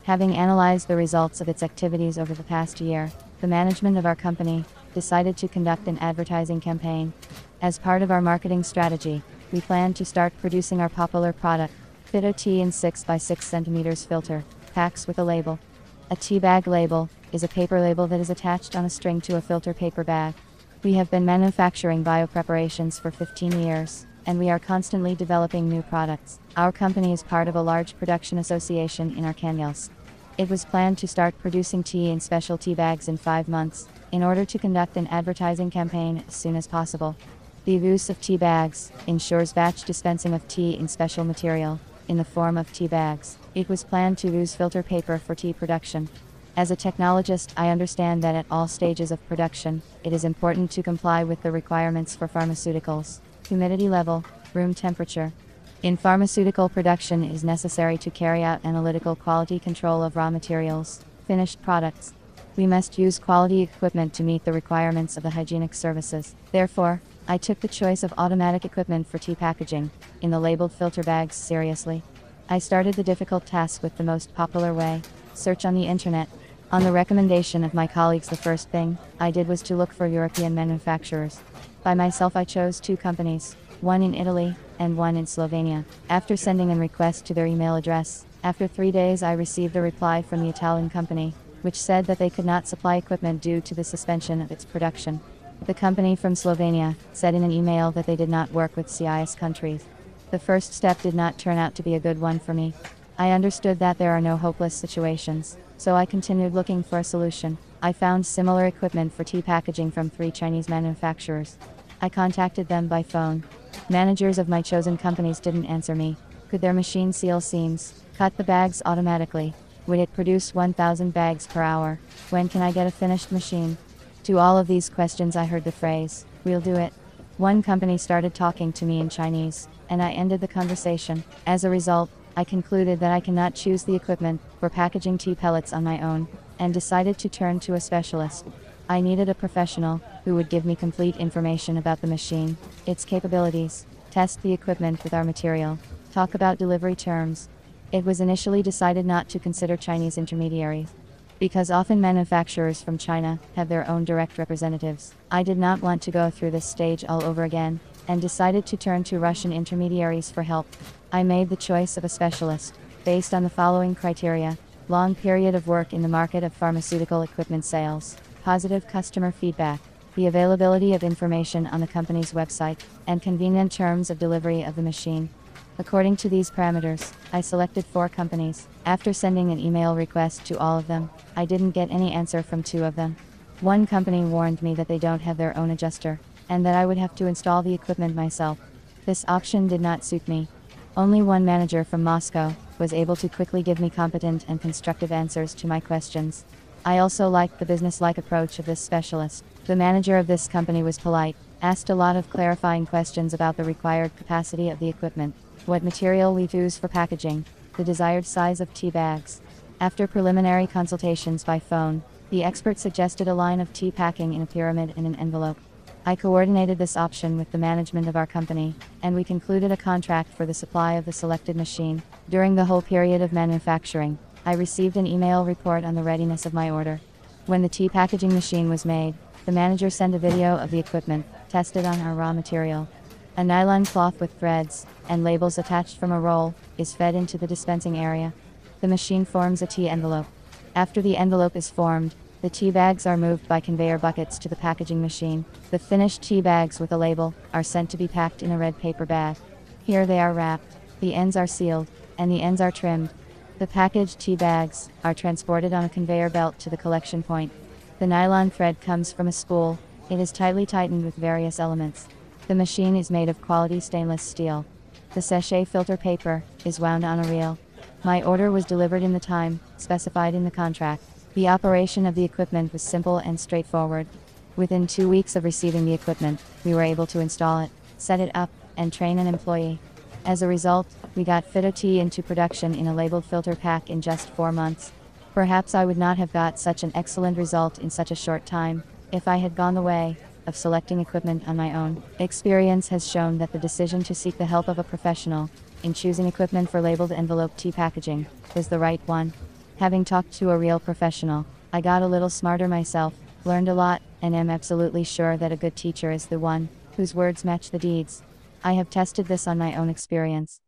Having analyzed the results of its activities over the past year, the management of our company decided to conduct an advertising campaign. As part of our marketing strategy, we plan to start producing our popular product, Phyto Tea in 6 by 6 cm filter packs with a label. A tea bag label is a paper label that is attached on a string to a filter paper bag. We have been manufacturing biopreparations for 15 years, and we are constantly developing new products. Our company is part of a large production association in Arkhangelsk. It was planned to start producing tea in special tea bags in 5 months, in order to conduct an advertising campaign as soon as possible. The use of tea bags ensures batch dispensing of tea in special material, in the form of tea bags. It was planned to use filter paper for tea production. As a technologist, I understand that at all stages of production, it is important to comply with the requirements for pharmaceuticals: humidity level, room temperature. In pharmaceutical production, it is necessary to carry out analytical quality control of raw materials, finished products. We must use quality equipment to meet the requirements of the hygienic services. Therefore, I took the choice of automatic equipment for tea packaging, in the labeled filter bags, seriously. I started the difficult task with the most popular way: search on the internet. On the recommendation of my colleagues, the first thing I did was to look for European manufacturers. By myself, I chose 2 companies, one in Italy and one in Slovenia. After sending a request to their email address, after 3 days I received a reply from the Italian company, which said that they could not supply equipment due to the suspension of its production. The company from Slovenia said in an email that they did not work with CIS countries. The first step did not turn out to be a good one for me. I understood that there are no hopeless situations, so I continued looking for a solution. I found similar equipment for tea packaging from 3 Chinese manufacturers. I contacted them by phone. Managers of my chosen companies didn't answer me. Could their machine seal seams, cut the bags automatically? Would it produce 1,000 bags per hour? When can I get a finished machine? To all of these questions I heard the phrase, "We'll do it." One company started talking to me in Chinese, and I ended the conversation. As a result, I concluded that I cannot choose the equipment for packaging tea pellets on my own, and decided to turn to a specialist. I needed a professional who would give me complete information about the machine, its capabilities, test the equipment with our material, talk about delivery terms. It was initially decided not to consider Chinese intermediaries, because often manufacturers from China have their own direct representatives. I did not want to go through this stage all over again, and decided to turn to Russian intermediaries for help. I made the choice of a specialist, based on the following criteria: long period of work in the market of pharmaceutical equipment sales, positive customer feedback, the availability of information on the company's website, and convenient terms of delivery of the machine. According to these parameters, I selected 4 companies. After sending an email request to all of them, I didn't get any answer from 2 of them. One company warned me that they don't have their own adjuster, and that I would have to install the equipment myself. This option did not suit me. Only one manager from Moscow was able to quickly give me competent and constructive answers to my questions. I also liked the business-like approach of this specialist. The manager of this company was polite, asked a lot of clarifying questions about the required capacity of the equipment, what material we use for packaging, the desired size of tea bags. After preliminary consultations by phone, the expert suggested a line of tea packing in a pyramid in an envelope. I coordinated this option with the management of our company, and we concluded a contract for the supply of the selected machine. During the whole period of manufacturing, I received an email report on the readiness of my order. When the tea packaging machine was made, the manager sent a video of the equipment, tested on our raw material. A nylon cloth with threads and labels attached from a roll is fed into the dispensing area. The machine forms a tea envelope. After the envelope is formed, the tea bags are moved by conveyor buckets to the packaging machine. The finished tea bags with a label are sent to be packed in a red paper bag. Here they are wrapped, the ends are sealed, and the ends are trimmed. The packaged tea bags are transported on a conveyor belt to the collection point. The nylon thread comes from a spool. It is tightly tightened with various elements. The machine is made of quality stainless steel. The sachet filter paper is wound on a reel. My order was delivered in the time specified in the contract. The operation of the equipment was simple and straightforward. Within 2 weeks of receiving the equipment, we were able to install it, set it up, and train an employee. As a result, we got Phyto Tea into production in a labeled filter pack in just 4 months. Perhaps I would not have got such an excellent result in such a short time if I had gone the way of selecting equipment on my own. Experience has shown that the decision to seek the help of a professional in choosing equipment for labeled envelope tea packaging is the right one. Having talked to a real professional, I got a little smarter myself, learned a lot, and am absolutely sure that a good teacher is the one whose words match the deeds. I have tested this on my own experience.